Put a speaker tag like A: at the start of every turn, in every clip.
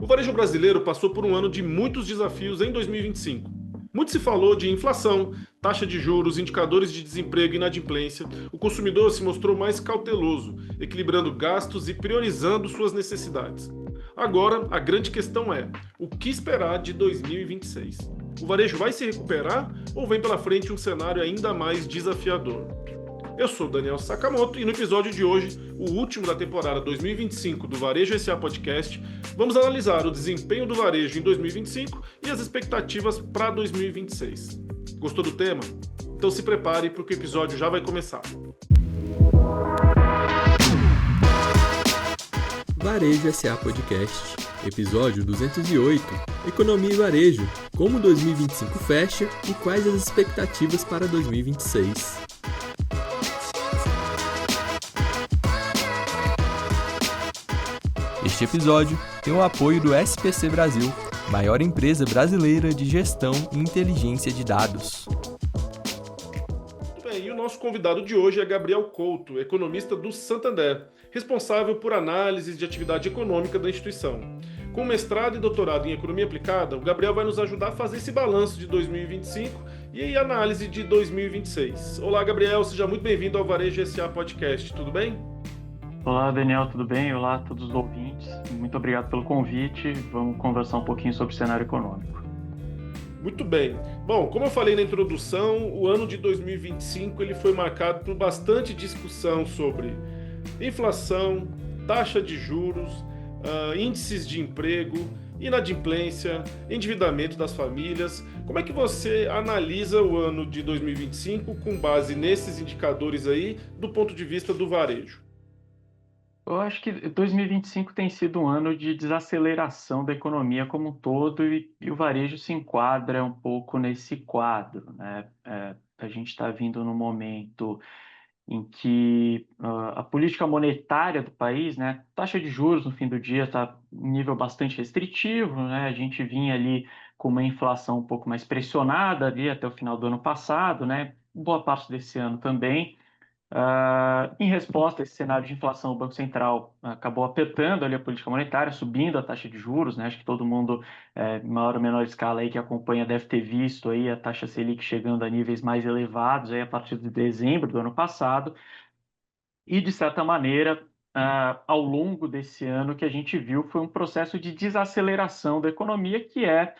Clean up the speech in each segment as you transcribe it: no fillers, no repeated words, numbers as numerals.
A: O varejo brasileiro passou por um ano de muitos desafios em 2025. Muito se falou de inflação, taxa de juros, indicadores de desemprego e inadimplência. O consumidor se mostrou mais cauteloso, equilibrando gastos e priorizando suas necessidades. Agora, a grande questão é: o que esperar de 2026? O varejo vai se recuperar ou vem pela frente um cenário ainda mais desafiador? Eu sou Daniel Sakamoto e no episódio de hoje, o último da temporada 2025 do Varejo SA Podcast, vamos analisar o desempenho do varejo em 2025 e as expectativas para 2026. Gostou do tema? Então se prepare porque o episódio já vai começar.
B: Varejo SA Podcast, episódio 208, Economia e Varejo, como 2025 fecha e quais as expectativas para 2026. Este episódio tem o apoio do SPC Brasil, maior empresa brasileira de gestão e inteligência de dados.
A: Muito bem, e o nosso convidado de hoje é Gabriel Couto, economista do Santander, responsável por análises de atividade econômica da instituição. Com mestrado e doutorado em economia aplicada, o Gabriel vai nos ajudar a fazer esse balanço de 2025 e análise de 2026. Olá, Gabriel, seja muito bem-vindo ao Varejo SA Podcast, tudo bem?
C: Olá, Daniel, tudo bem? Olá a todos os ouvintes. Muito obrigado pelo convite. Vamos conversar um pouquinho sobre o cenário econômico.
A: Muito bem. Bom, como eu falei na introdução, o ano de 2025 ele foi marcado por bastante discussão sobre inflação, taxa de juros, índices de emprego, inadimplência, endividamento das famílias. Como é que você analisa o ano de 2025 com base nesses indicadores aí, do ponto de vista do varejo?
C: Eu acho que 2025 tem sido um ano de desaceleração da economia como um todo e o varejo se enquadra um pouco nesse quadro, né? A gente está vindo num momento em que a política monetária do país, né, taxa de juros no fim do dia está em nível bastante restritivo, né? A gente vinha ali com uma inflação um pouco mais pressionada ali até o final do ano passado, né? Boa parte desse ano também. Em resposta a esse cenário de inflação, o Banco Central acabou apertando ali a política monetária, subindo a taxa de juros, né? Acho que todo mundo, em maior ou menor escala aí que acompanha, deve ter visto aí a taxa Selic chegando a níveis mais elevados aí a partir de dezembro do ano passado. E, de certa maneira, ao longo desse ano, que a gente viu foi um processo de desaceleração da economia, que é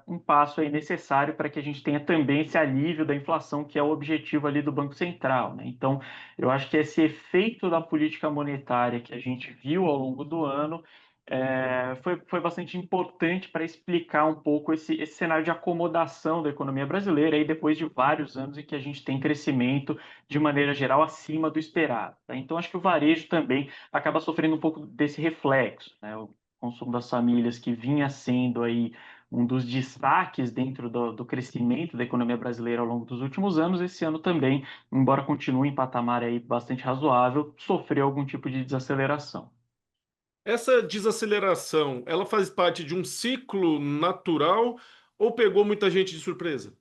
C: um passo aí necessário para que a gente tenha também esse alívio da inflação, que é o objetivo ali do Banco Central, né? Então, eu acho que esse efeito da política monetária que a gente viu ao longo do ano foi bastante importante para explicar um pouco esse cenário de acomodação da economia brasileira, aí depois de vários anos em que a gente tem crescimento de maneira geral acima do esperado, tá? Então, acho que o varejo também acaba sofrendo um pouco desse reflexo, né? O consumo das famílias, que vinha sendo aí um dos destaques dentro do crescimento da economia brasileira ao longo dos últimos anos, esse ano também, embora continue em patamar aí bastante razoável, sofreu algum tipo de desaceleração.
A: Essa desaceleração, ela faz parte de um ciclo natural ou pegou muita gente de surpresa?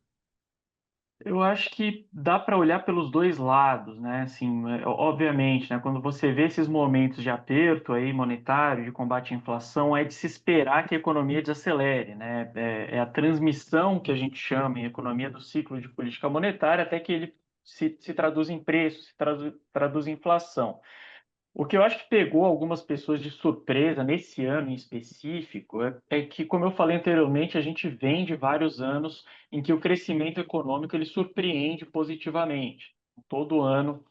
C: Eu acho que dá para olhar pelos dois lados, né? Assim, obviamente, né? Quando você vê esses momentos de aperto aí monetário, de combate à inflação, é de se esperar que a economia desacelere, né? É a transmissão que a gente chama em economia do ciclo de política monetária até que ele se traduz em preço, traduz em inflação. O que eu acho que pegou algumas pessoas de surpresa nesse ano em específico é que, como eu falei anteriormente, a gente vem de vários anos em que o crescimento econômico ele surpreende positivamente. Todo ano,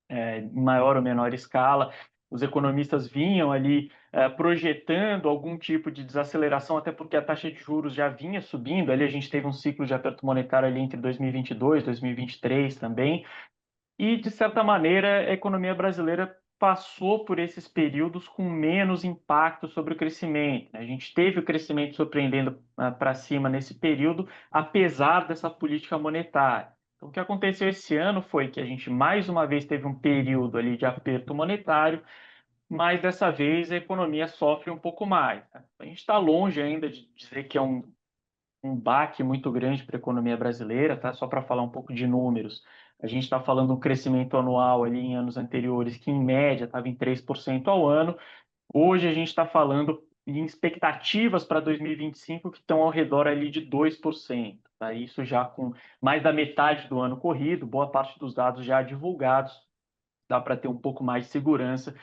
C: em maior ou menor escala, os economistas vinham ali projetando algum tipo de desaceleração, até porque a taxa de juros já vinha subindo. Ali a gente teve um ciclo de aperto monetário ali entre 2022 e 2023 também. E, de certa maneira, a economia brasileira passou por esses períodos com menos impacto sobre o crescimento, né? A gente teve o crescimento surpreendendo para cima nesse período, apesar dessa política monetária. Então, o que aconteceu esse ano foi que a gente, mais uma vez, teve um período ali de aperto monetário, mas dessa vez a economia sofre um pouco mais, né? A gente está longe ainda de dizer que é um baque muito grande para a economia brasileira, tá? Só para falar um pouco de números. A gente está falando um crescimento anual ali em anos anteriores que, em média, estava em 3% ao ano. Hoje a gente está falando em expectativas para 2025 que estão ao redor ali de 2%. Tá? Isso já com mais da metade do ano corrido, boa parte dos dados já divulgados, dá para ter um pouco mais de segurança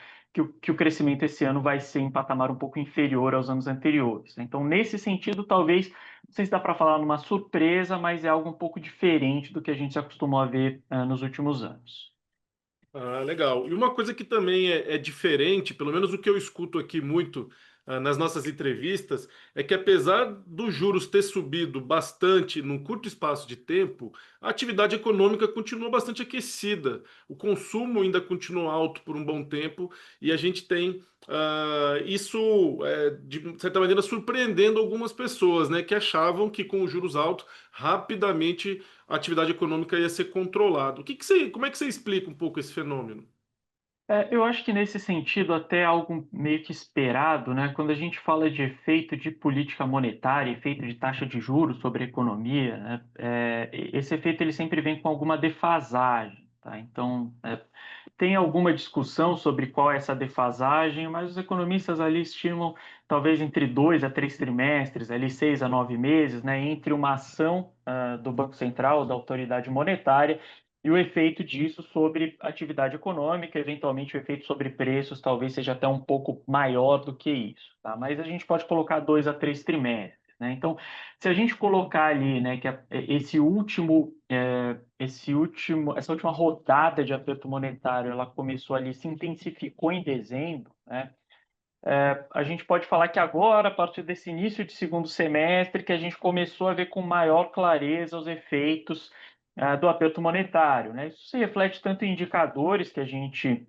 C: que o crescimento esse ano vai ser em patamar um pouco inferior aos anos anteriores. Então, nesse sentido, talvez, não sei se dá para falar numa surpresa, mas é algo um pouco diferente do que a gente se acostumou a ver nos últimos anos.
A: Ah, legal. E uma coisa que também é diferente, pelo menos o que eu escuto aqui muito nas nossas entrevistas, é que apesar dos juros ter subido bastante num curto espaço de tempo, a atividade econômica continua bastante aquecida. O consumo ainda continua alto por um bom tempo e a gente tem isso, de certa maneira, surpreendendo algumas pessoas, né, que achavam que com os juros altos, rapidamente a atividade econômica ia ser controlada. Como é que você explica um pouco esse fenômeno?
C: Eu acho que nesse sentido até é algo meio que esperado, né? Quando a gente fala de efeito de política monetária, efeito de taxa de juros sobre a economia, né? Esse efeito ele sempre vem com alguma defasagem, tá? Então, tem alguma discussão sobre qual é essa defasagem, mas os economistas ali estimam talvez entre 2 a 3 trimestres, ali 6 a 9 meses, né? Entre uma ação do Banco Central, da autoridade monetária e o efeito disso sobre a atividade econômica, eventualmente o efeito sobre preços talvez seja até um pouco maior do que isso, tá? Mas a gente pode colocar 2 a 3 trimestres, né? Então, se a gente colocar ali, né, que essa última rodada de aperto monetário, ela começou ali, se intensificou em dezembro, né? A gente pode falar que agora, a partir desse início de segundo semestre, que a gente começou a ver com maior clareza os efeitos do aperto monetário, né? Isso se reflete tanto em indicadores que a gente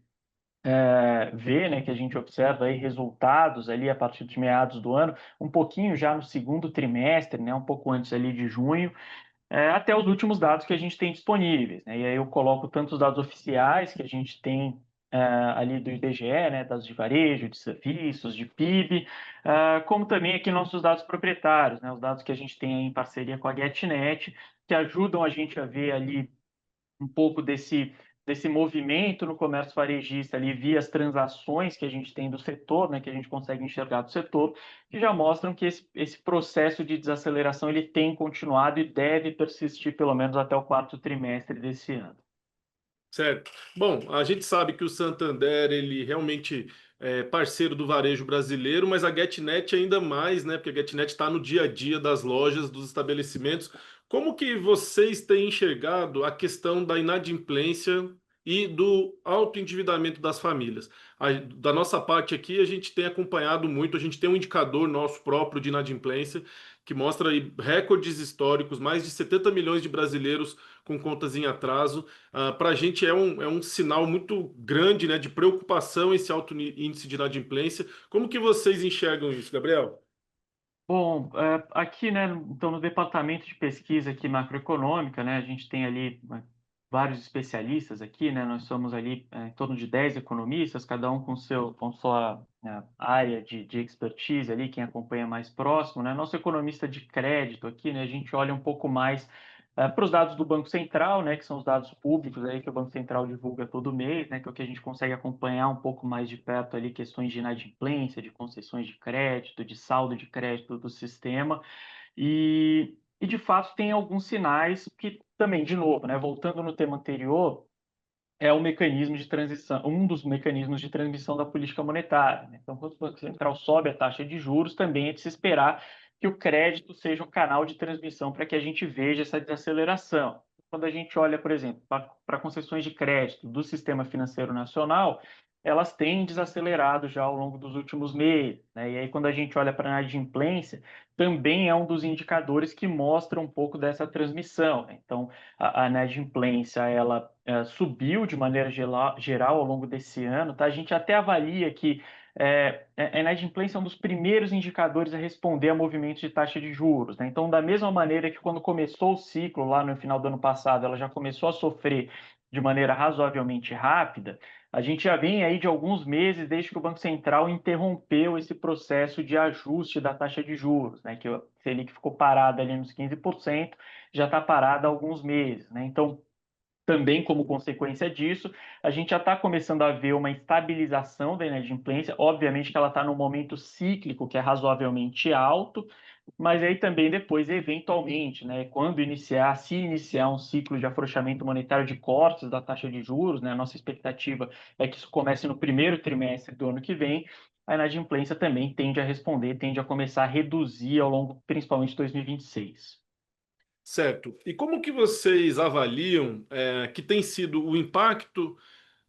C: vê, né, que a gente observa aí resultados ali a partir de meados do ano, um pouquinho já no segundo trimestre, né, um pouco antes ali de junho, até os últimos dados que a gente tem disponíveis, né? E aí eu coloco tanto os dados oficiais que a gente tem ali do IBGE, né, dados de varejo, de serviços, de PIB, como também aqui nossos dados proprietários, né, os dados que a gente tem em parceria com a GetNet, que ajudam a gente a ver ali um pouco desse movimento no comércio varejista ali via as transações que a gente tem do setor, né, que a gente consegue enxergar do setor, que já mostram que esse processo de desaceleração ele tem continuado e deve persistir pelo menos até o quarto trimestre desse ano.
A: Certo. Bom, a gente sabe que o Santander, ele realmente é parceiro do varejo brasileiro, mas a GetNet ainda mais, né? Porque a GetNet está no dia a dia das lojas, dos estabelecimentos. Como que vocês têm enxergado a questão da inadimplência e do alto endividamento das famílias? Da nossa parte aqui, a gente tem acompanhado muito, a gente tem um indicador nosso próprio de inadimplência que mostra aí recordes históricos, mais de 70 milhões de brasileiros com contas em atraso. Para a gente é um sinal muito grande, né, de preocupação esse alto índice de inadimplência. Como que vocês enxergam isso, Gabriel?
C: Bom, aqui, né, então no departamento de pesquisa aqui macroeconômica, né, a gente tem ali vários especialistas aqui, né, nós somos ali em torno de 10 economistas, cada um com sua área de expertise ali, quem acompanha mais próximo, né, nosso economista de crédito aqui, né, a gente olha um pouco mais para os dados do Banco Central, né, que são os dados públicos aí que o Banco Central divulga todo mês, né, que é o que a gente consegue acompanhar um pouco mais de perto ali questões de inadimplência, de concessões de crédito, de saldo de crédito do sistema e de fato tem alguns sinais que também, de novo, né, voltando no tema anterior, é o mecanismo de transição, um dos mecanismos de transmissão da política monetária, né? Então, quando o Banco Central sobe a taxa de juros, também é de se esperar que o crédito seja o canal de transmissão para que a gente veja essa desaceleração. Quando a gente olha, por exemplo, para concessões de crédito do sistema financeiro nacional, elas têm desacelerado já ao longo dos últimos meses, né? E aí, quando a gente olha para a inadimplência, também é um dos indicadores que mostra um pouco dessa transmissão, né? Então, a inadimplência ela subiu de maneira geral ao longo desse ano, tá? A gente até avalia que a inadimplência é um dos primeiros indicadores a responder a movimentos de taxa de juros, né? Então, da mesma maneira que quando começou o ciclo, lá no final do ano passado, ela já começou a sofrer de maneira razoavelmente rápida, a gente já vem aí de alguns meses desde que o Banco Central interrompeu esse processo de ajuste da taxa de juros, né? Que o Selic ficou parada ali nos 15%, já está parada há alguns meses, né? Então, Também como consequência disso, a gente já está começando a ver uma estabilização da inadimplência. Obviamente que ela está num momento cíclico que é razoavelmente alto, mas aí também depois, eventualmente, né, se iniciar um ciclo de afrouxamento monetário de cortes da taxa de juros, né, a nossa expectativa é que isso comece no primeiro trimestre do ano que vem, a inadimplência também tende a começar a reduzir ao longo, principalmente de 2026.
A: Certo. E como que vocês avaliam que tem sido o impacto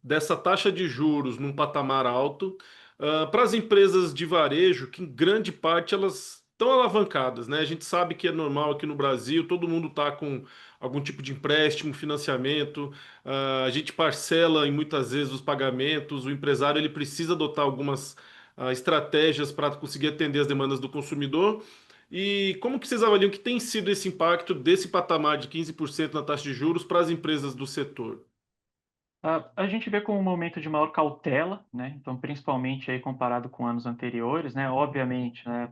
A: dessa taxa de juros num patamar alto para as empresas de varejo, que em grande parte elas estão alavancadas, né? A gente sabe que é normal aqui no Brasil, todo mundo está com algum tipo de empréstimo, financiamento, a gente parcela em muitas vezes os pagamentos, o empresário ele precisa adotar algumas estratégias para conseguir atender as demandas do consumidor. E como que vocês avaliam que tem sido esse impacto desse patamar de 15% na taxa de juros para as empresas do setor?
C: A gente vê como um momento de maior cautela, né? Então, principalmente aí comparado com anos anteriores, né? Obviamente, né?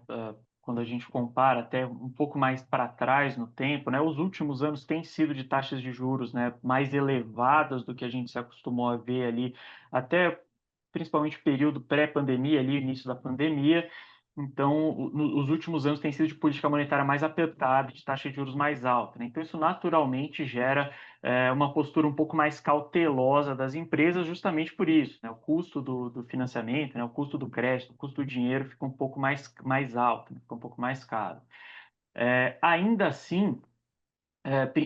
C: Quando a gente compara até um pouco mais para trás no tempo, né? Os últimos anos têm sido de taxas de juros, né? Mais elevadas do que a gente se acostumou a ver ali, até principalmente período pré-pandemia, ali, início da pandemia. Então, os últimos anos têm sido de política monetária mais apertada, de taxa de juros mais alta, né? Então, isso naturalmente gera uma postura um pouco mais cautelosa das empresas, justamente por isso, né? O custo do financiamento, né? O custo do crédito, o custo do dinheiro fica um pouco mais alto, né? Fica um pouco mais caro. Ainda assim,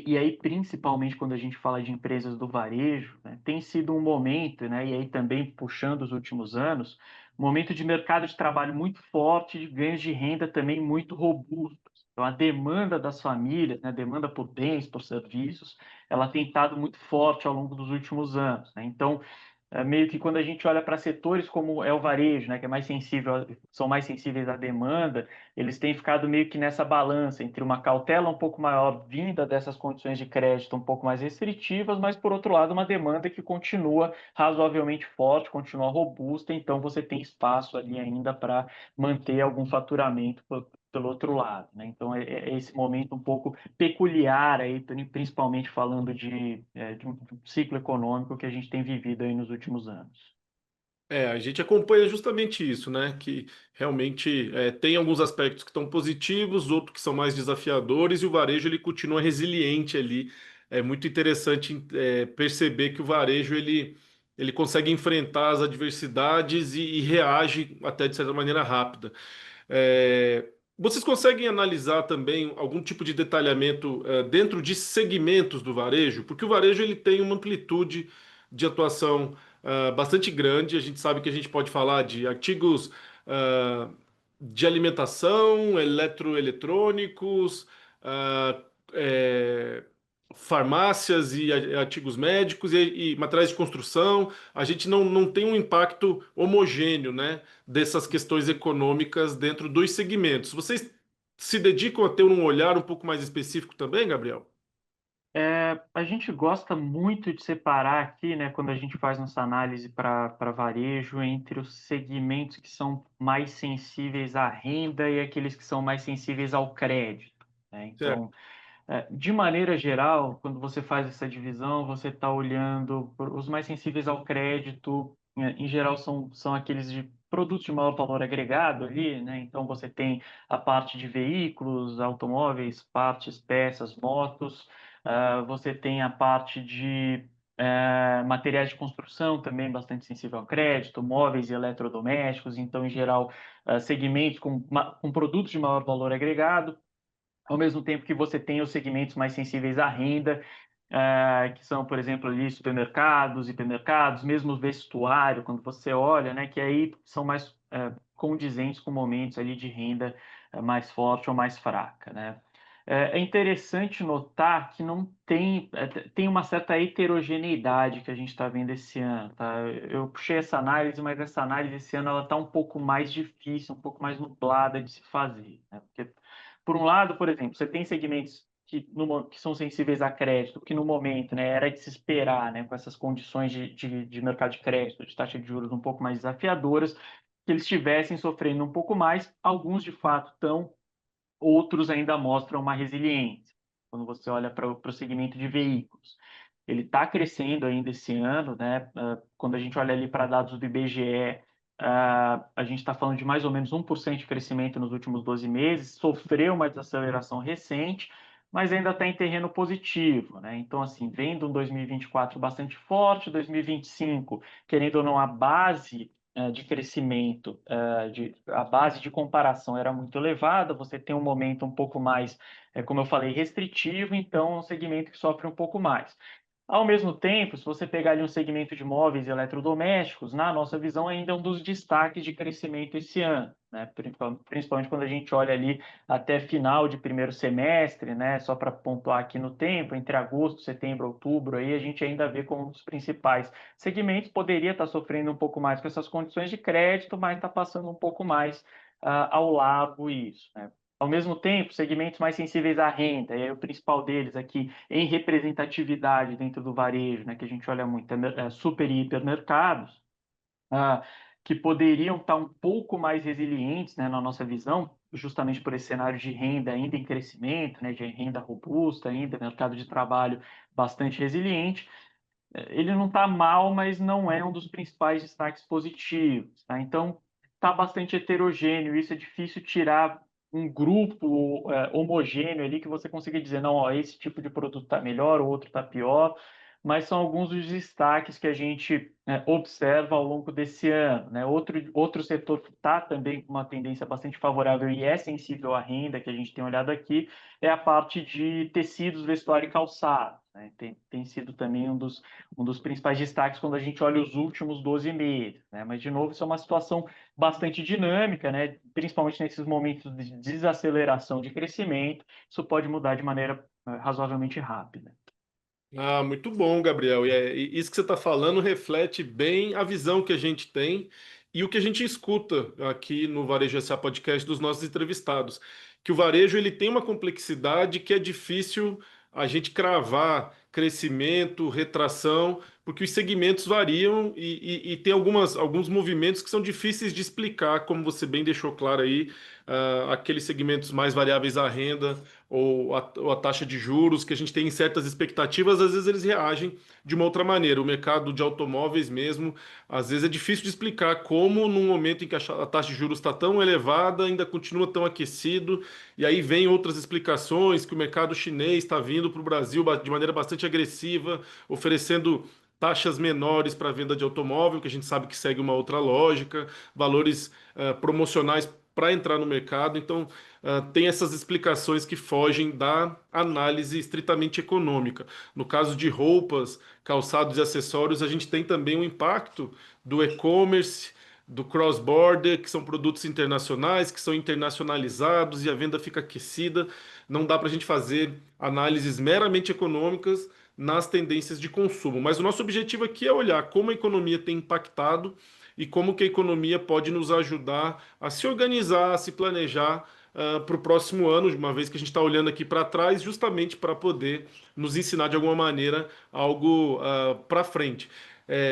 C: e aí principalmente quando a gente fala de empresas do varejo, né? Tem sido um momento, né? E aí também puxando os últimos anos, um momento de mercado de trabalho muito forte, de ganhos de renda também muito robustos. Então, a demanda das famílias, né, a demanda por bens, por serviços, ela tem estado muito forte ao longo dos últimos anos, né? Então, meio que quando a gente olha para setores como é o varejo, né, que é mais sensível, são mais sensíveis à demanda, eles têm ficado meio que nessa balança entre uma cautela um pouco maior vinda dessas condições de crédito um pouco mais restritivas, mas por outro lado uma demanda que continua razoavelmente forte, continua robusta, então você tem espaço ali ainda para manter algum faturamento pelo outro lado, né? Então é esse momento um pouco peculiar aí, principalmente falando de um ciclo econômico que a gente tem vivido aí nos últimos anos.
A: A gente acompanha justamente isso, né? Que realmente tem alguns aspectos que estão positivos, outros que são mais desafiadores, e o varejo ele continua resiliente ali. É muito interessante perceber que o varejo ele consegue enfrentar as adversidades e reage até de certa maneira rápida. Vocês conseguem analisar também algum tipo de detalhamento dentro de segmentos do varejo? Porque o varejo ele tem uma amplitude de atuação bastante grande. A gente sabe que a gente pode falar de artigos de alimentação, eletroeletrônicos, ah, é, farmácias e artigos médicos e materiais de construção. A gente não tem um impacto homogêneo, né, dessas questões econômicas dentro dos segmentos. Vocês se dedicam a ter um olhar um pouco mais específico também, Gabriel?
C: A gente gosta muito de separar aqui, né, quando a gente faz nossa análise para varejo, entre os segmentos que são mais sensíveis à renda e aqueles que são mais sensíveis ao crédito, né?
A: Certo.
C: Então, de maneira geral, quando você faz essa divisão, você está olhando os mais sensíveis ao crédito, em geral são aqueles de produtos de maior valor agregado ali, né? Então você tem a parte de veículos, automóveis, partes, peças, motos, você tem a parte de materiais de construção também bastante sensível ao crédito, móveis e eletrodomésticos, então em geral segmentos com produtos de maior valor agregado, ao mesmo tempo que você tem os segmentos mais sensíveis à renda, que são, por exemplo, ali supermercados, hipermercados, mesmo vestuário, quando você olha, né, que aí são mais condizentes com momentos ali de renda mais forte ou mais fraca, né? É interessante notar que não tem uma certa heterogeneidade que a gente está vendo esse ano, tá? Eu puxei essa análise, mas essa análise esse ano ela está um pouco mais difícil, um pouco mais nublada de se fazer, né? Porque por um lado, por exemplo, você tem segmentos que são sensíveis a crédito, que no momento, né, era de se esperar, né, com essas condições de mercado de crédito, de taxa de juros um pouco mais desafiadoras, que eles estivessem sofrendo um pouco mais. Alguns, de fato, estão, outros ainda mostram uma resiliência. Quando você olha para o segmento de veículos. ele está crescendo ainda esse ano, né? Quando a gente olha ali para dados do IBGE, a gente está falando de mais ou menos 1% de crescimento nos últimos 12 meses, sofreu uma desaceleração recente, mas ainda está em terreno positivo, né? Então, assim, vendo um 2024 bastante forte, 2025, querendo ou não, a base de crescimento, a base de comparação era muito elevada, você tem um momento um pouco mais, como eu falei, restritivo, então é um segmento que sofre um pouco mais. Ao mesmo tempo, se você pegar ali um segmento de móveis e eletrodomésticos, na nossa visão ainda é um dos destaques de crescimento esse ano, né? Principalmente quando a gente olha ali até final de primeiro semestre, né? Só para pontuar aqui no tempo, entre agosto, setembro, outubro, aí a gente ainda vê como um dos principais segmentos, poderia estar sofrendo um pouco mais com essas condições de crédito, mas está passando um pouco mais ao lado isso, né? Ao mesmo tempo, segmentos mais sensíveis à renda, e aí o principal deles aqui em representatividade dentro do varejo, né, que a gente olha muito, super e hipermercados, ah, que poderiam estar um pouco mais resilientes, né, na nossa visão, justamente por esse cenário de renda ainda em crescimento, né, de renda robusta ainda, mercado de trabalho bastante resiliente. Ele não está mal, mas não é um dos principais destaques positivos, tá? Então, está bastante heterogêneo, isso é difícil tirar um grupo homogêneo ali que você consiga dizer, não, ó, esse tipo de produto está melhor, o outro está pior, mas são alguns dos destaques que a gente observa ao longo desse ano, né? Outro setor que está também com uma tendência bastante favorável e é sensível à renda, que a gente tem olhado aqui, é a parte de tecidos, vestuário e calçado, né? Tem sido também um dos principais destaques quando a gente olha os últimos 12 meses, né? Mas, de novo, isso é uma situação bastante dinâmica, né? Principalmente nesses momentos de desaceleração de crescimento, isso pode mudar de maneira razoavelmente rápida.
A: Ah, muito bom, Gabriel. E isso que você está falando reflete bem a visão que a gente tem e o que a gente escuta aqui no Varejo SA Podcast dos nossos entrevistados, que o varejo ele tem uma complexidade que é difícil a gente cravar crescimento, retração, porque os segmentos variam e tem alguns movimentos que são difíceis de explicar, como você bem deixou claro aí, aqueles segmentos mais variáveis à renda ou a taxa de juros, que a gente tem certas expectativas, às vezes eles reagem de uma outra maneira. O mercado de automóveis mesmo, às vezes é difícil de explicar como, num momento em que a taxa de juros está tão elevada, ainda continua tão aquecido, e aí vem outras explicações, que o mercado chinês está vindo para o Brasil de maneira bastante agressiva, oferecendo taxas menores para a venda de automóvel, que a gente sabe que segue uma outra lógica, valores promocionais para entrar no mercado. Então, tem essas explicações que fogem da análise estritamente econômica. No caso de roupas, calçados e acessórios, a gente tem também o impacto do e-commerce, do cross-border, que são produtos internacionais, que são internacionalizados e a venda fica aquecida. Não dá para a gente fazer análises meramente econômicas nas tendências de consumo. Mas o nosso objetivo aqui é olhar como a economia tem impactado e como que a economia pode nos ajudar a se organizar, a se planejar para o próximo ano, uma vez que a gente está olhando aqui para trás, justamente para poder nos ensinar de alguma maneira algo para frente.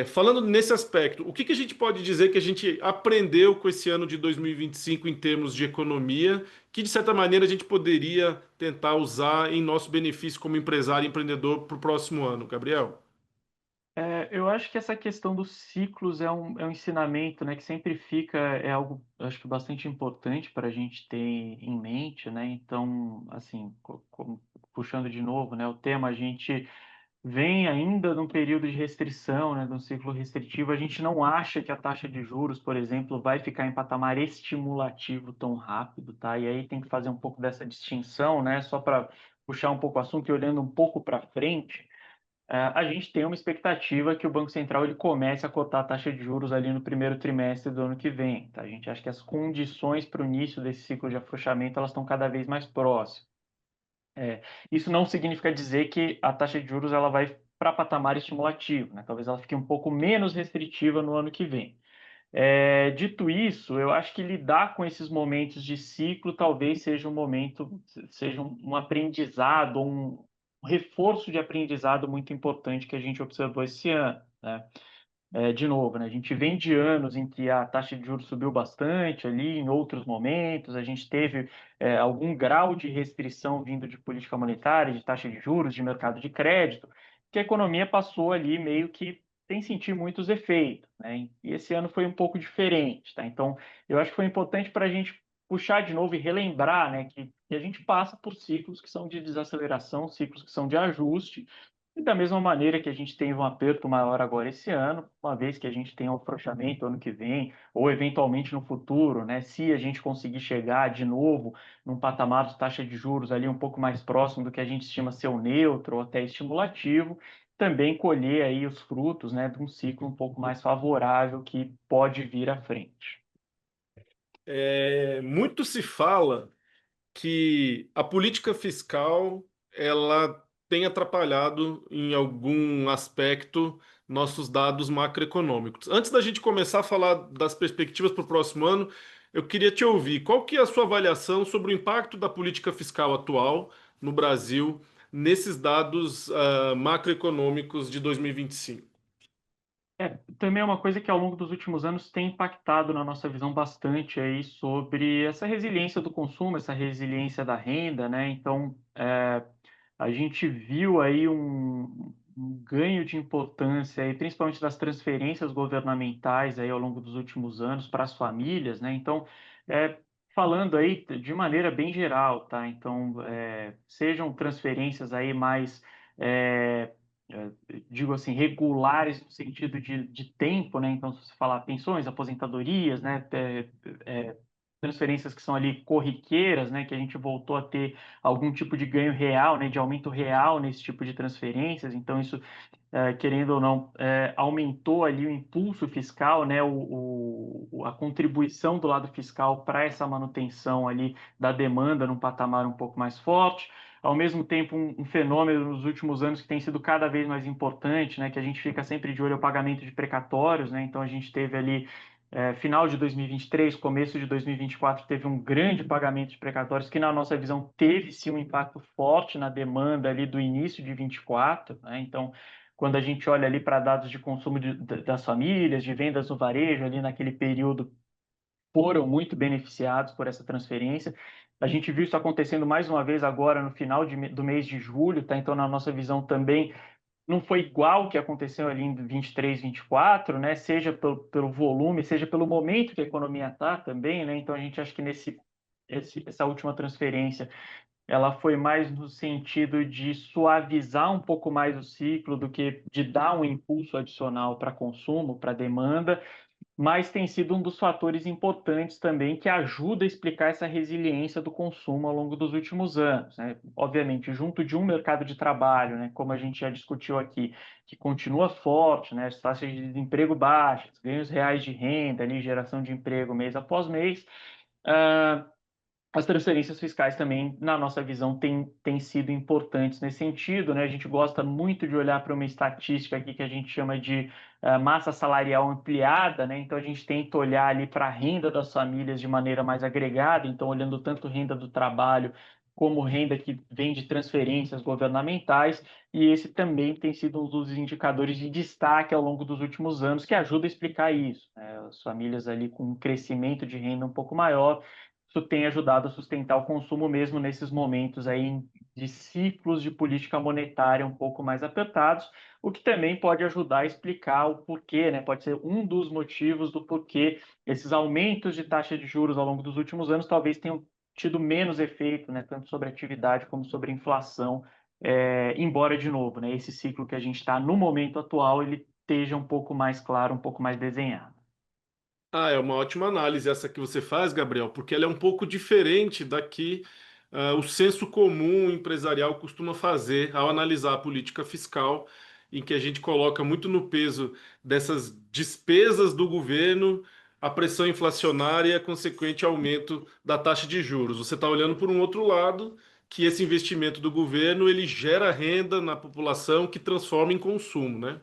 A: Falando nesse aspecto, o que que a gente pode dizer que a gente aprendeu com esse ano de 2025 em termos de economia, que de certa maneira a gente poderia tentar usar em nosso benefício como empresário e empreendedor para o próximo ano, Gabriel?
C: Eu acho que essa questão dos ciclos é um ensinamento, né, que sempre fica, é algo, acho que bastante importante para a gente ter em mente, né? Então, assim, puxando de novo, né, o tema, a gente vem ainda num período de restrição, né, de um ciclo restritivo. A gente não acha que a taxa de juros, por exemplo, vai ficar em patamar estimulativo tão rápido, tá? E aí tem que fazer um pouco dessa distinção, né? Só para puxar um pouco o assunto e olhando um pouco para frente, a gente tem uma expectativa que o Banco Central ele comece a cotar a taxa de juros ali no primeiro trimestre do ano que vem, tá? A gente acha que as condições para o início desse ciclo de afrouxamento elas estão cada vez mais próximas. Isso não significa dizer que a taxa de juros ela vai para patamar estimulativo, né? Talvez ela fique um pouco menos restritiva no ano que vem. Dito isso, eu acho que lidar com esses momentos de ciclo talvez seja um momento, seja um aprendizado, um reforço de aprendizado muito importante que a gente observou esse ano, né? De novo, né, a gente vem de anos em que a taxa de juros subiu bastante ali, em outros momentos, a gente teve algum grau de restrição vindo de política monetária, de taxa de juros, de mercado de crédito, que a economia passou ali meio que sem sentir muitos efeitos, né? E esse ano foi um pouco diferente, tá? Então, eu acho que foi importante para a gente puxar de novo e relembrar, né, que a gente passa por ciclos que são de desaceleração, ciclos que são de ajuste, e da mesma maneira que a gente teve um aperto maior agora esse ano, uma vez que a gente tem um afrouxamento ano que vem, ou eventualmente no futuro, né, se a gente conseguir chegar de novo num patamar de taxa de juros ali um pouco mais próximo do que a gente estima ser o neutro ou até estimulativo, também colher aí os frutos, né, de um ciclo um pouco mais favorável que pode vir à frente.
A: Muito se fala que a política fiscal ela tem atrapalhado em algum aspecto nossos dados macroeconômicos. Antes da gente começar a falar das perspectivas para o próximo ano, eu queria te ouvir. Qual que é a sua avaliação sobre o impacto da política fiscal atual no Brasil nesses dados macroeconômicos de 2025?
C: Também é uma coisa que ao longo dos últimos anos tem impactado na nossa visão bastante aí sobre essa resiliência do consumo, essa resiliência da renda, né? Então, a gente viu aí um ganho de importância, aí, principalmente das transferências governamentais aí ao longo dos últimos anos para as famílias, né? Então, é, falando aí de maneira bem geral, tá? Então, sejam transferências aí mais é, é, digo assim, regulares no sentido de tempo, né? Então, se você falar pensões, aposentadorias, né? Transferências que são ali corriqueiras, né? Que a gente voltou a ter algum tipo de ganho real, né? De aumento real nesse tipo de transferências. Então, isso, querendo ou não, aumentou ali o impulso fiscal, né? A contribuição do lado fiscal para essa manutenção ali da demanda num patamar um pouco mais forte. Ao mesmo tempo, um fenômeno nos últimos anos que tem sido cada vez mais importante, né, que a gente fica sempre de olho ao pagamento de precatórios, né, então a gente teve ali, final de 2023, começo de 2024, teve um grande pagamento de precatórios que, na nossa visão, teve sim um impacto forte na demanda ali do início de 24, né, então quando a gente olha ali para dados de consumo das famílias, de vendas no varejo, ali naquele período, foram muito beneficiados por essa transferência. A gente viu isso acontecendo mais uma vez agora no final do mês de julho, tá? Então, na nossa visão também não foi igual o que aconteceu ali em 23, 24, né? Seja pelo volume, seja pelo momento que a economia está também, né? Então, a gente acha que essa última transferência ela foi mais no sentido de suavizar um pouco mais o ciclo do que de dar um impulso adicional para consumo, para demanda, mas tem sido um dos fatores importantes também que ajuda a explicar essa resiliência do consumo ao longo dos últimos anos, né? Obviamente, junto de um mercado de trabalho, né, como a gente já discutiu aqui, que continua forte, né, as taxas de desemprego baixas, ganhos reais de renda, ali, geração de emprego mês após mês, uh, as transferências fiscais também, na nossa visão, têm sido importantes nesse sentido, né? A gente gosta muito de olhar para uma estatística aqui que a gente chama de massa salarial ampliada, né? Então, a gente tenta olhar ali para a renda das famílias de maneira mais agregada, então, olhando tanto renda do trabalho como renda que vem de transferências governamentais, e esse também tem sido um dos indicadores de destaque ao longo dos últimos anos, que ajuda a explicar isso, né? As famílias ali com um crescimento de renda um pouco maior, isso tem ajudado a sustentar o consumo mesmo nesses momentos aí de ciclos de política monetária um pouco mais apertados, o que também pode ajudar a explicar o porquê, né? Pode ser um dos motivos do porquê esses aumentos de taxa de juros ao longo dos últimos anos talvez tenham tido menos efeito, né? Tanto sobre a atividade como sobre a inflação, embora, de novo, né? Esse ciclo que a gente está no momento atual, ele esteja um pouco mais claro, um pouco mais desenhado.
A: É uma ótima análise essa que você faz, Gabriel, porque ela é um pouco diferente da que o senso comum empresarial costuma fazer ao analisar a política fiscal, em que a gente coloca muito no peso dessas despesas do governo, a pressão inflacionária e a consequente aumento da taxa de juros. Você está olhando por um outro lado, que esse investimento do governo ele gera renda na população que transforma em consumo, né?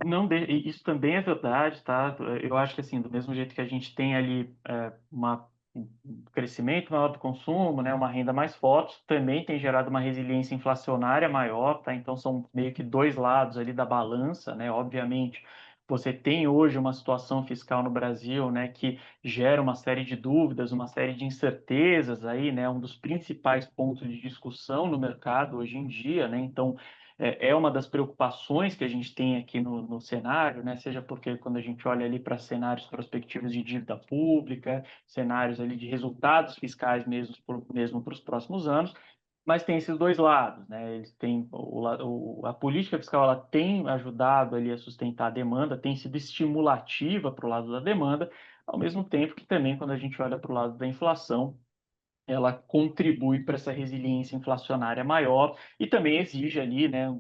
C: Não isso também é verdade, tá? Eu acho que assim, do mesmo jeito que a gente tem ali um crescimento maior do consumo, né, uma renda mais forte, também tem gerado uma resiliência inflacionária maior, tá? Então são meio que dois lados ali da balança, né? Obviamente, Você tem hoje uma situação fiscal no Brasil, né, que gera uma série de dúvidas, uma série de incertezas aí, né, um dos principais pontos de discussão no mercado hoje em dia, né, então é uma das preocupações que a gente tem aqui no cenário, né, seja porque quando a gente olha ali para cenários prospectivos de dívida pública, cenários ali de resultados fiscais mesmo para os próximos anos, mas tem esses dois lados, né? Eles têm a política fiscal, ela tem ajudado ali a sustentar a demanda, tem sido estimulativa para o lado da demanda, ao mesmo tempo que também quando a gente olha para o lado da inflação, ela contribui para essa resiliência inflacionária maior e também exige ali, né,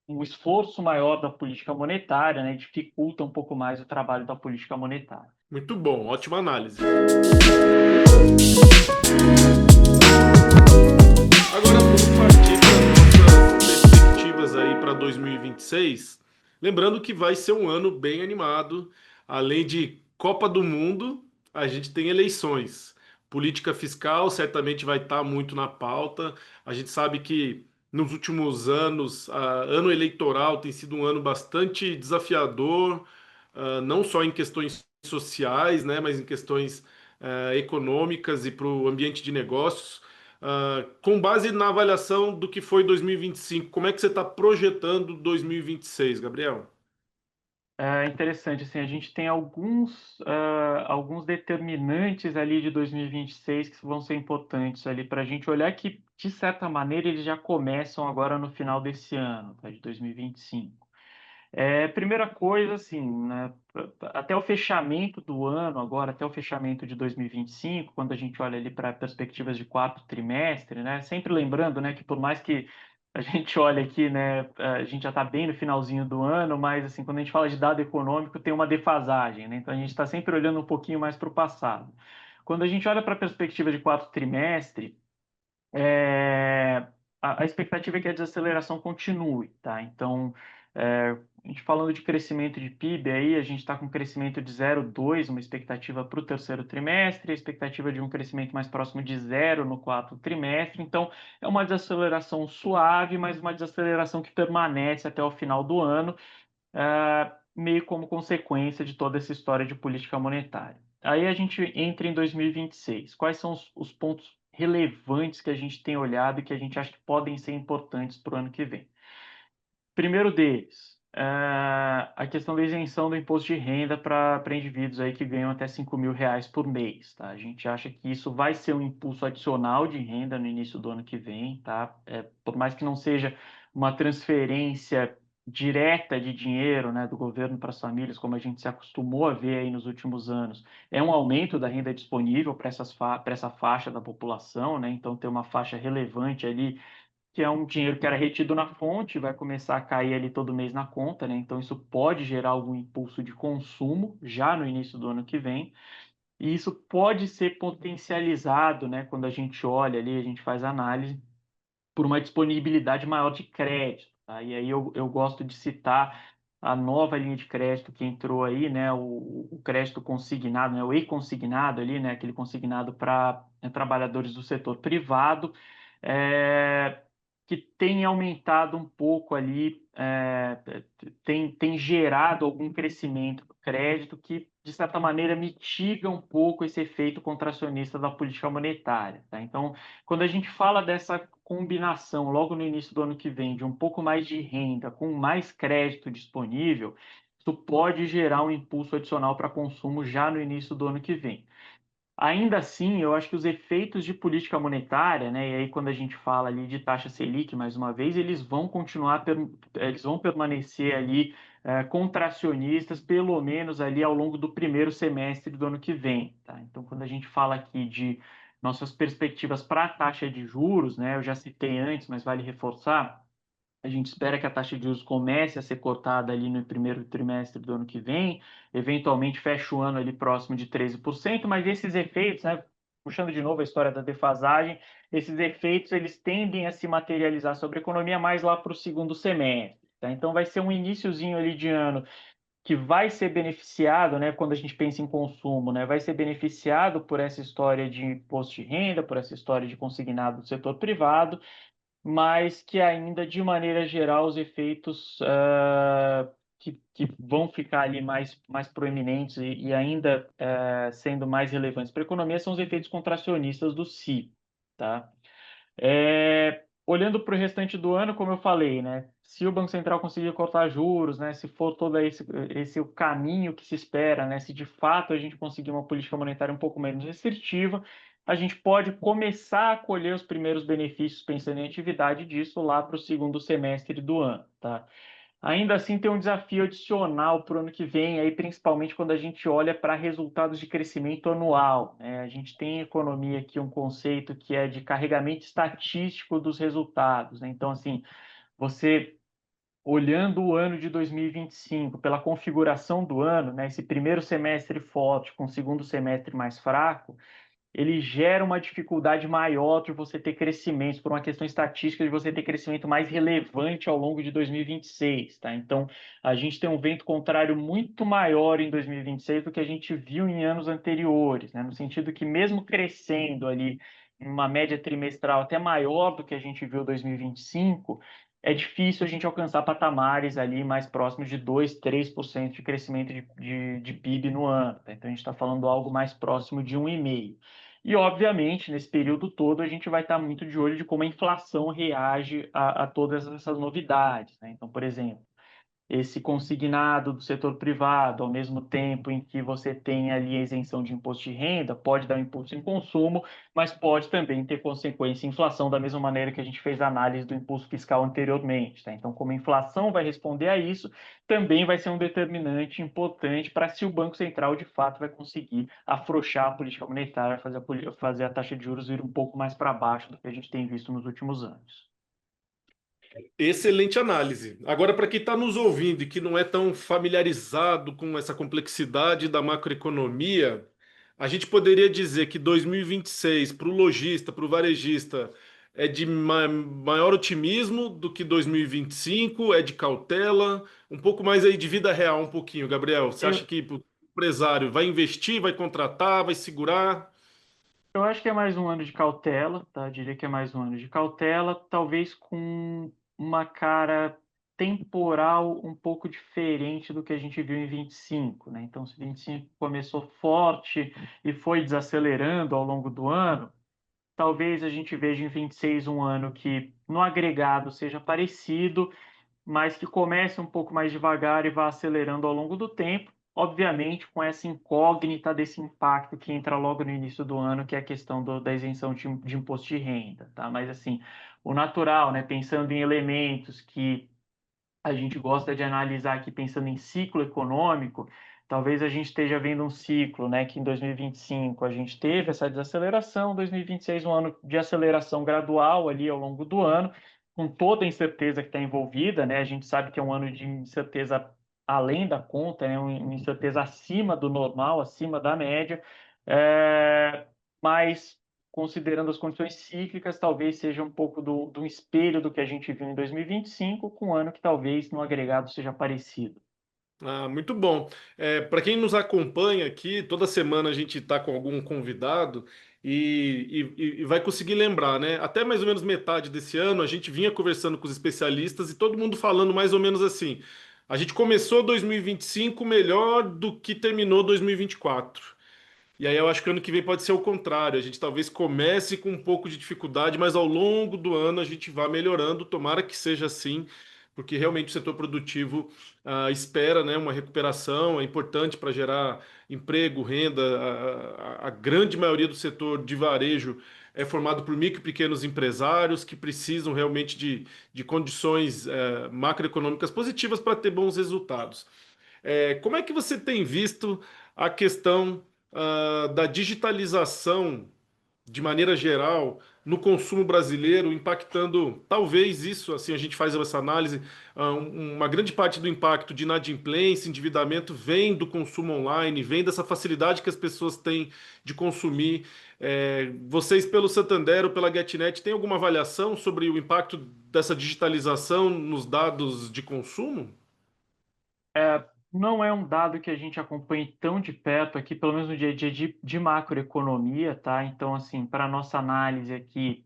C: um esforço maior da política monetária, né, dificulta um pouco mais o trabalho da política monetária.
A: Muito bom, ótima análise. Agora vamos partir para nossas perspectivas aí para 2026. Lembrando que vai ser um ano bem animado. Além de Copa do Mundo, a gente tem eleições. Política fiscal certamente vai estar muito na pauta. A gente sabe que nos últimos anos, ano eleitoral tem sido um ano bastante desafiador, não só em questões sociais, né, mas em questões econômicas e para o ambiente de negócios. Com base na avaliação do que foi 2025, como é que você está projetando 2026, Gabriel?
C: É interessante, assim, a gente tem alguns determinantes ali de 2026 que vão ser importantes ali para a gente olhar que, de certa maneira, eles já começam agora no final desse ano, tá, de 2025. Primeira coisa, assim, né, até o fechamento do ano, agora, até o fechamento de 2025, quando a gente olha ali para perspectivas de quarto trimestre, né, sempre lembrando, né, que por mais que a gente olhe aqui, né, a gente já está bem no finalzinho do ano, mas, assim, quando a gente fala de dado econômico, tem uma defasagem, né, então a gente está sempre olhando um pouquinho mais para o passado. Quando a gente olha para a perspectiva de quarto trimestre, é, a expectativa é que a desaceleração continue, tá? Então, a gente falando de crescimento de PIB, aí a gente está com um crescimento de 0,2, uma expectativa para o terceiro trimestre, a expectativa de um crescimento mais próximo de zero no quarto trimestre. Então, é uma desaceleração suave, mas uma desaceleração que permanece até o final do ano, meio como consequência de toda essa história de política monetária. Aí a gente entra em 2026. Quais são os pontos relevantes que a gente tem olhado e que a gente acha que podem ser importantes para o ano que vem? Primeiro deles, a questão da isenção do imposto de renda para indivíduos aí que ganham até R$ 5.000 por mês, tá? A gente acha que isso vai ser um impulso adicional de renda no início do ano que vem, tá? Por mais que não seja uma transferência direta de dinheiro, né, do governo para as famílias, como a gente se acostumou a ver aí nos últimos anos, é um aumento da renda disponível para essa faixa da população, né? Então, ter uma faixa relevante ali que é um dinheiro que era retido na fonte, vai começar a cair ali todo mês na conta, né? Então isso pode gerar algum impulso de consumo já no início do ano que vem. E isso pode ser potencializado, né, quando a gente olha ali, a gente faz análise, por uma disponibilidade maior de crédito, tá? E aí eu gosto de citar a nova linha de crédito que entrou aí, né, o crédito consignado, né, o e-consignado ali, né, aquele consignado para trabalhadores do setor privado, é, que tem aumentado um pouco ali, tem gerado algum crescimento do crédito que, de certa maneira, mitiga um pouco esse efeito contracionista da política monetária, tá? Então, quando a gente fala dessa combinação logo no início do ano que vem de um pouco mais de renda com mais crédito disponível, isso pode gerar um impulso adicional para consumo já no início do ano que vem. Ainda assim, eu acho que os efeitos de política monetária, né, e aí quando a gente fala ali de taxa Selic, mais uma vez, eles vão continuar, eles vão permanecer ali contracionistas, pelo menos ali ao longo do primeiro semestre do ano que vem, tá? Então, quando a gente fala aqui de nossas perspectivas para a taxa de juros, né, eu já citei antes, mas vale reforçar, a gente espera que a taxa de juros comece a ser cortada ali no primeiro trimestre do ano que vem, eventualmente feche o ano ali próximo de 13%, mas esses efeitos, né, puxando de novo a história da defasagem, esses efeitos eles tendem a se materializar sobre a economia mais lá para o segundo semestre, tá? Então vai ser um iniciozinho ali de ano que vai ser beneficiado, né, quando a gente pensa em consumo, né, vai ser beneficiado por essa história de imposto de renda, por essa história de consignado do setor privado, mas que ainda, de maneira geral, os efeitos que vão ficar ali mais proeminentes e ainda sendo mais relevantes para a economia são os efeitos contracionistas do ciclo, tá? Olhando para o restante do ano, como eu falei, né? Se o Banco Central conseguir cortar juros, né? Se for todo esse o caminho que se espera, né? Se de fato a gente conseguir uma política monetária um pouco menos restritiva, a gente pode começar a colher os primeiros benefícios pensando em atividade disso lá para o segundo semestre do ano, tá? Ainda assim, tem um desafio adicional para o ano que vem, aí, principalmente quando a gente olha para resultados de crescimento anual, né? A gente tem em economia aqui um conceito que é de carregamento estatístico dos resultados, né? Então, assim, você olhando o ano de 2025, pela configuração do ano, né? Esse primeiro semestre forte com o segundo semestre mais fraco, ele gera uma dificuldade maior de você ter crescimento, por uma questão estatística de você ter crescimento mais relevante ao longo de 2026, tá? Então, a gente tem um vento contrário muito maior em 2026 do que a gente viu em anos anteriores, né? No sentido que mesmo crescendo ali em uma média trimestral até maior do que a gente viu em 2025, é difícil a gente alcançar patamares ali mais próximos de 2, 3% de crescimento de PIB no ano, tá? Então, a gente está falando algo mais próximo de 1,5%. E, obviamente, nesse período todo, a gente vai estar muito de olho de como a inflação reage a todas essas novidades, né? Então, por exemplo, esse consignado do setor privado, ao mesmo tempo em que você tem ali a isenção de imposto de renda, pode dar um impulso em consumo, mas pode também ter consequência em inflação, da mesma maneira que a gente fez a análise do impulso fiscal anteriormente, tá? Então, como a inflação vai responder a isso, também vai ser um determinante importante para se o Banco Central, de fato, vai conseguir afrouxar a política monetária, fazer a taxa de juros ir um pouco mais para baixo do que a gente tem visto nos últimos anos.
A: Excelente análise. Agora, para quem está nos ouvindo e que não é tão familiarizado com essa complexidade da macroeconomia, a gente poderia dizer que 2026 para o lojista, para o varejista, é de maior otimismo do que 2025, é de cautela, um pouco mais aí de vida real, um pouquinho, Gabriel. Você acha
C: Eu,
A: que o empresário vai investir, vai contratar, vai segurar?
C: Eu acho que é mais um ano de cautela, tá? Eu diria que é mais um ano de cautela, talvez com uma cara temporal um pouco diferente do que a gente viu em 25, né? Então, se 25 começou forte e foi desacelerando ao longo do ano, talvez a gente veja em 26 um ano que, no agregado, seja parecido, mas que comece um pouco mais devagar e vá acelerando ao longo do tempo, obviamente com essa incógnita desse impacto que entra logo no início do ano, que é a questão da isenção de imposto de renda, tá? Mas assim, o natural, né, pensando em elementos que a gente gosta de analisar aqui pensando em ciclo econômico, talvez a gente esteja vendo um ciclo, né, que em 2025 a gente teve essa desaceleração, 2026 um ano de aceleração gradual ali ao longo do ano, com toda a incerteza que está envolvida, né? A gente sabe que é um ano de incerteza além da conta, né? Uma incerteza acima do normal, acima da média, mas considerando as condições cíclicas, talvez seja um pouco do espelho do que a gente viu em 2025, com um ano que talvez no agregado seja parecido.
A: Ah, muito bom. Para quem nos acompanha aqui, toda semana a gente está com algum convidado e vai conseguir lembrar, né? Até mais ou menos metade desse ano a gente vinha conversando com os especialistas e todo mundo falando mais ou menos assim. A gente começou 2025 melhor do que terminou 2024. E aí eu acho que ano que vem pode ser o contrário. A gente talvez comece com um pouco de dificuldade, mas ao longo do ano a gente vá melhorando. Tomara que seja assim, porque realmente o setor produtivo espera, né, uma recuperação. É importante para gerar emprego, renda. A grande maioria do setor de varejo é formado por micro e pequenos empresários que precisam realmente de condições macroeconômicas positivas para ter bons resultados. Como é que você tem visto a questão da digitalização de maneira geral no consumo brasileiro, impactando talvez isso, assim a gente faz essa análise, uma grande parte do impacto de inadimplência, endividamento vem do consumo online, vem dessa facilidade que as pessoas têm de consumir. Vocês, pelo Santander ou pela GetNet, têm alguma avaliação sobre o impacto dessa digitalização nos dados de consumo?
C: Não é um dado que a gente acompanhe tão de perto aqui, pelo menos no dia a dia de macroeconomia, tá? Então, assim, para a nossa análise aqui,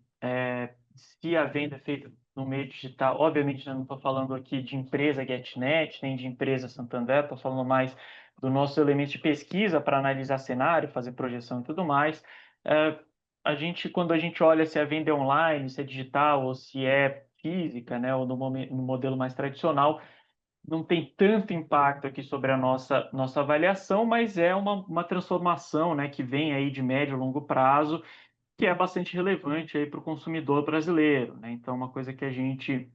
C: se a venda é feita no meio digital, obviamente eu não estou falando aqui de empresa GetNet, nem de empresa Santander, estou falando mais do nosso elemento de pesquisa para analisar cenário, fazer projeção e tudo mais. Quando a gente olha se a venda é online, se é digital ou se é física, né, ou no modelo mais tradicional, não tem tanto impacto aqui sobre a nossa avaliação, mas é uma transformação, né, que vem aí de médio e longo prazo, que é bastante relevante aí para o consumidor brasileiro, né? Então, uma coisa que a gente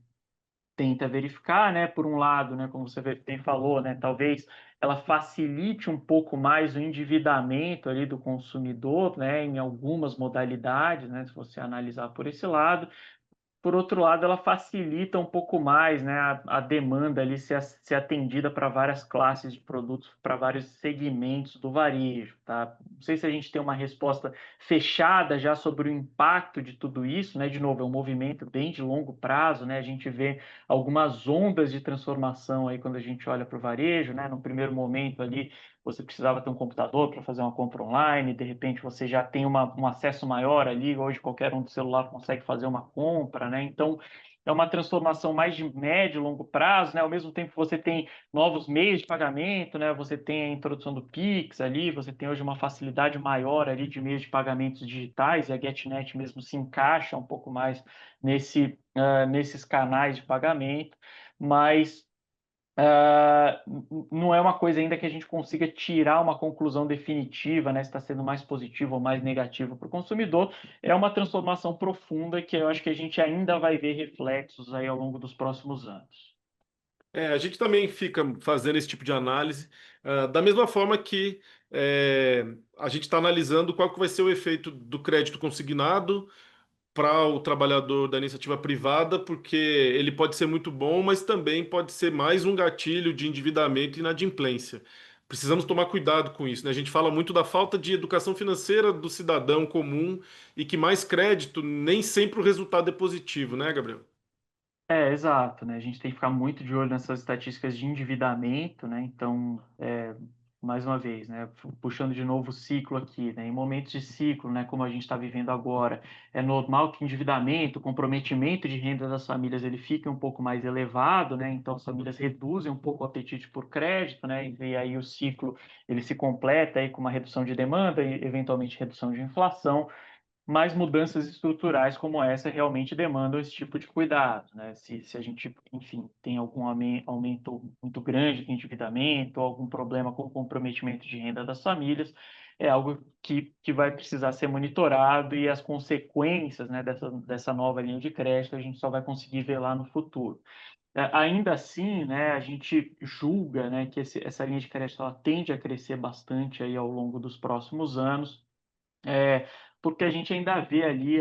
C: tenta verificar, né, por um lado, né, como você bem falou, né, talvez ela facilite um pouco mais o endividamento ali do consumidor, né, em algumas modalidades, né, se você analisar por esse lado. Por outro lado, ela facilita um pouco mais, né, a demanda ali ser atendida para várias classes de produtos, para vários segmentos do varejo, tá? Não sei se a gente tem uma resposta fechada já sobre o impacto de tudo isso, né? De novo, é um movimento bem de longo prazo, né? A gente vê algumas ondas de transformação aí quando a gente olha para o varejo, né? No primeiro momento ali, você precisava ter um computador para fazer uma compra online, de repente você já tem um acesso maior ali, hoje qualquer um do celular consegue fazer uma compra, né? Então, é uma transformação mais de médio e longo prazo, né? Ao mesmo tempo você tem novos meios de pagamento, né? Você tem a introdução do Pix ali, você tem hoje uma facilidade maior ali de meios de pagamentos digitais, e a GetNet mesmo se encaixa um pouco mais nesses canais de pagamento, mas não é uma coisa ainda que a gente consiga tirar uma conclusão definitiva, né, se está sendo mais positivo ou mais negativo para o consumidor. É uma transformação profunda que eu acho que a gente ainda vai ver reflexos aí ao longo dos próximos anos.
A: A gente também fica fazendo esse tipo de análise, da mesma forma que a gente está analisando qual que vai ser o efeito do crédito consignado para o trabalhador da iniciativa privada, porque ele pode ser muito bom, mas também pode ser mais um gatilho de endividamento e inadimplência. Precisamos tomar cuidado com isso, né? A gente fala muito da falta de educação financeira do cidadão comum e que mais crédito nem sempre o resultado é positivo, né, Gabriel?
C: Exato, né? A gente tem que ficar muito de olho nessas estatísticas de endividamento, né? Então, mais uma vez, né? Puxando de novo o ciclo aqui, né? Em momentos de ciclo, né? Como a gente está vivendo agora, é normal que o endividamento, o comprometimento de renda das famílias, ele fique um pouco mais elevado, né? Então, as famílias reduzem um pouco o apetite por crédito, né? E aí o ciclo, ele se completa aí com uma redução de demanda e, eventualmente, redução de inflação, mas mudanças estruturais como essa realmente demandam esse tipo de cuidado, né? Se a gente, enfim, tem algum aumento muito grande de endividamento, ou algum problema com o comprometimento de renda das famílias, é algo que vai precisar ser monitorado, e as consequências, né, dessa nova linha de crédito a gente só vai conseguir ver lá no futuro. Ainda assim, né, a gente julga, né, que essa linha de crédito ela tende a crescer bastante aí ao longo dos próximos anos, é, porque a gente ainda vê ali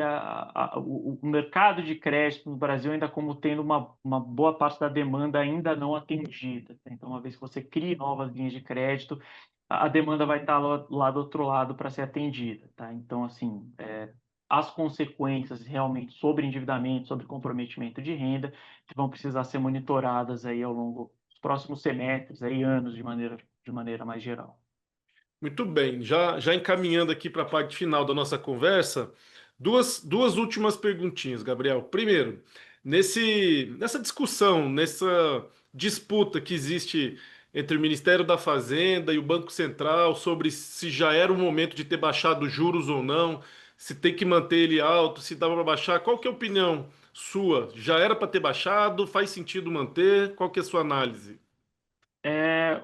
C: o mercado de crédito no Brasil ainda como tendo uma boa parte da demanda ainda não atendida. Então, uma vez que você cria novas linhas de crédito, a demanda vai estar lá do outro lado para ser atendida, tá? Então, assim, as consequências realmente sobre endividamento, sobre comprometimento de renda, que vão precisar ser monitoradas aí ao longo dos próximos semestres, aí anos de maneira mais geral.
A: Muito bem, já encaminhando aqui para a parte final da nossa conversa, duas últimas perguntinhas, Gabriel. Primeiro, nessa discussão, nessa disputa que existe entre o Ministério da Fazenda e o Banco Central sobre se já era o momento de ter baixado os juros ou não, se tem que manter ele alto, se dava para baixar, qual que é a opinião sua? Já era para ter baixado? Faz sentido manter? Qual que é a sua análise?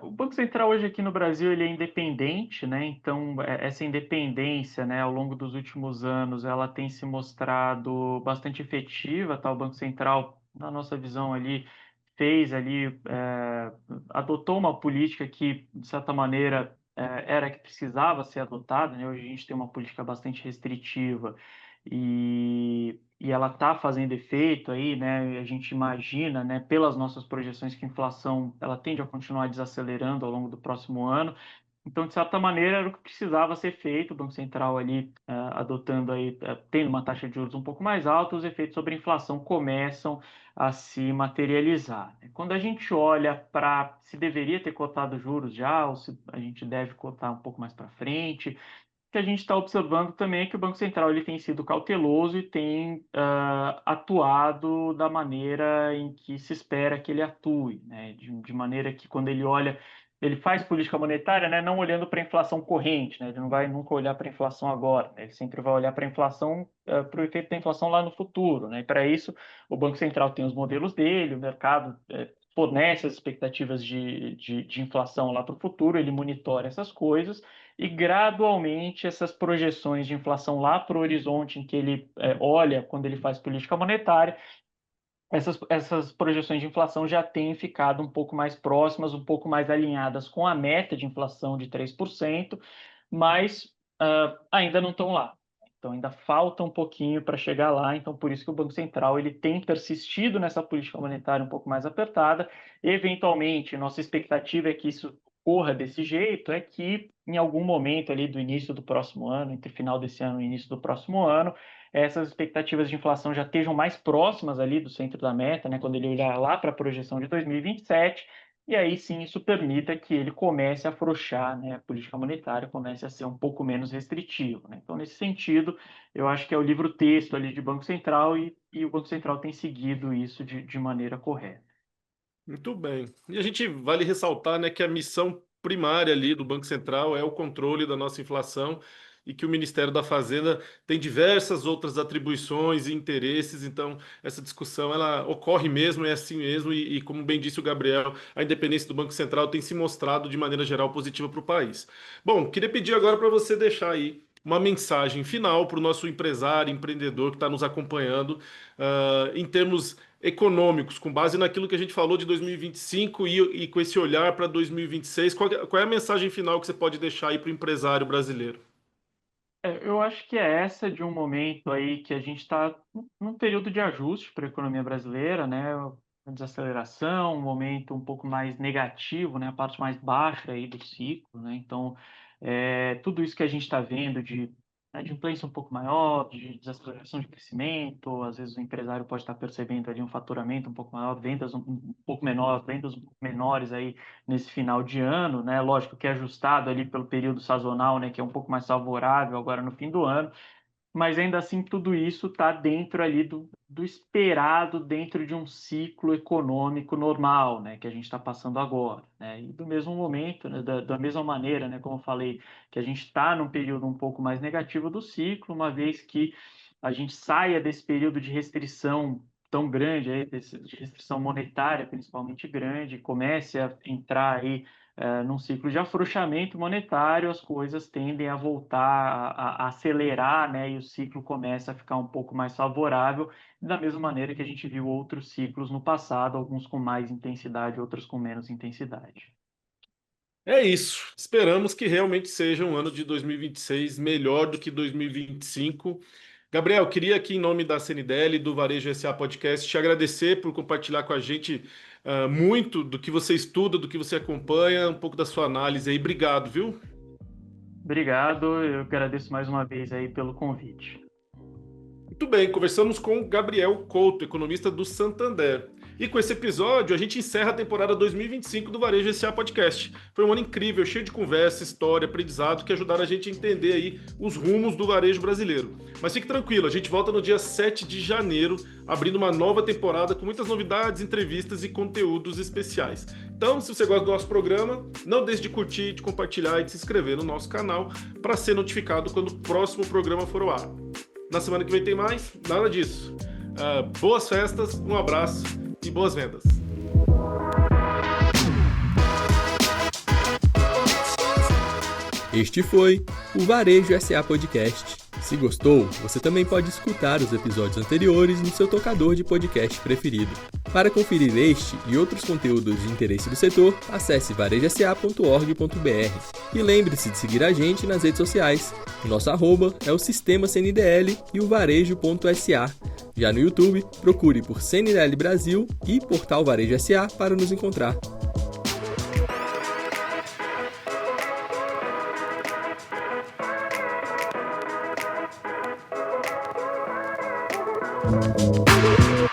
C: O Banco Central hoje aqui no Brasil ele é independente, né? Então essa independência, né, ao longo dos últimos anos, ela tem se mostrado bastante efetiva, tá? O Banco Central, na nossa visão ali, fez ali, adotou uma política que, de certa maneira, era que precisava ser adotada, né? Hoje a gente tem uma política bastante restritiva e ela está fazendo efeito aí, né? A gente imagina, né, pelas nossas projeções, que a inflação ela tende a continuar desacelerando ao longo do próximo ano. Então, de certa maneira, era o que precisava ser feito, o Banco Central ali adotando aí, tendo uma taxa de juros um pouco mais alta, os efeitos sobre a inflação começam a se materializar, né? Quando a gente olha para se deveria ter cotado juros já, ou se a gente deve cotar um pouco mais para frente, que a gente está observando também é que o Banco Central ele tem sido cauteloso e tem atuado da maneira em que se espera que ele atue, né? De maneira que quando ele olha, ele faz política monetária, né? Não olhando para a inflação corrente, né? Ele não vai nunca olhar para a inflação agora, né? Ele sempre vai olhar para a inflação, para o efeito da inflação lá no futuro, né? E para isso, o Banco Central tem os modelos dele, o mercado fornece as expectativas de inflação lá para o futuro, ele monitora essas coisas e gradualmente essas projeções de inflação lá para o horizonte em que ele olha quando ele faz política monetária, essas projeções de inflação já têm ficado um pouco mais próximas, um pouco mais alinhadas com a meta de inflação de 3%, mas ainda não estão lá. Então, ainda falta um pouquinho para chegar lá. Então, por isso que o Banco Central ele tem persistido nessa política monetária um pouco mais apertada. Eventualmente, nossa expectativa é que isso ocorra desse jeito, é que em algum momento ali do início do próximo ano, entre final desse ano e início do próximo ano, essas expectativas de inflação já estejam mais próximas ali do centro da meta, né, quando ele olhar lá para a projeção de 2027, e aí sim isso permita que ele comece a afrouxar, né, a política monetária, comece a ser um pouco menos restritivo, né? Então, nesse sentido, eu acho que é o livro-texto ali de Banco Central e o Banco Central tem seguido isso de maneira correta.
A: Muito bem. E a gente vale ressaltar, né, que a missão primária ali do Banco Central é o controle da nossa inflação e que o Ministério da Fazenda tem diversas outras atribuições e interesses. Então, essa discussão ela ocorre mesmo, é assim mesmo. E como bem disse o Gabriel, a independência do Banco Central tem se mostrado de maneira geral positiva para o país. Bom, queria pedir agora para você deixar aí uma mensagem final para o nosso empresário, empreendedor que está nos acompanhando, em termos econômicos, com base naquilo que a gente falou de 2025 e com esse olhar para 2026. Qual é a mensagem final que você pode deixar aí para o empresário brasileiro?
C: Eu acho que é essa de um momento aí que a gente está num período de ajuste para a economia brasileira, né? Uma desaceleração, um momento um pouco mais negativo, né? A parte mais baixa aí do ciclo, né? Então, tudo isso que a gente está vendo de influência um pouco maior, de desaceleração de crescimento, às vezes o empresário pode estar percebendo ali um faturamento um pouco maior, vendas um pouco menor, vendas um pouco menores aí nesse final de ano, né? Lógico que é ajustado ali pelo período sazonal, né? Que é um pouco mais favorável agora no fim do ano, mas ainda assim tudo isso está dentro ali do esperado, dentro de um ciclo econômico normal, né, que a gente está passando agora, né, e do mesmo momento, né, da mesma maneira, né, como eu falei, que a gente está num período um pouco mais negativo do ciclo, uma vez que a gente saia desse período de restrição tão grande, aí, de restrição monetária principalmente grande, comece a entrar aí num ciclo de afrouxamento monetário, as coisas tendem a voltar a acelerar, né, e o ciclo começa a ficar um pouco mais favorável, da mesma maneira que a gente viu outros ciclos no passado, alguns com mais intensidade, outros com menos intensidade.
A: É isso. Esperamos que realmente seja um ano de 2026 melhor do que 2025. Gabriel, queria aqui em nome da CNDL e do Varejo SA Podcast te agradecer por compartilhar com a gente muito do que você estuda, do que você acompanha, um pouco da sua análise aí. Obrigado, viu?
C: Obrigado, eu agradeço mais uma vez aí pelo convite.
A: Muito bem, conversamos com Gabriel Couto, economista do Santander. E com esse episódio, a gente encerra a temporada 2025 do Varejo SA Podcast. Foi um ano incrível, cheio de conversa, história, aprendizado, que ajudaram a gente a entender aí os rumos do varejo brasileiro. Mas fique tranquilo, a gente volta no dia 7 de janeiro, abrindo uma nova temporada com muitas novidades, entrevistas e conteúdos especiais. Então, se você gosta do nosso programa, não deixe de curtir, de compartilhar e de se inscrever no nosso canal para ser notificado quando o próximo programa for ao ar. Na semana que vem tem mais, nada disso. Boas festas, um abraço e boas vendas.
B: Este foi o Varejo SA Podcast. Se gostou, você também pode escutar os episódios anteriores no seu tocador de podcast preferido. Para conferir este e outros conteúdos de interesse do setor, acesse varejasa.org.br e lembre-se de seguir a gente nas redes sociais. O nosso arroba é o Sistema CNDL e o varejo.sa. Já no YouTube, procure por CNDL Brasil e Portal Varejo SA para nos encontrar. Música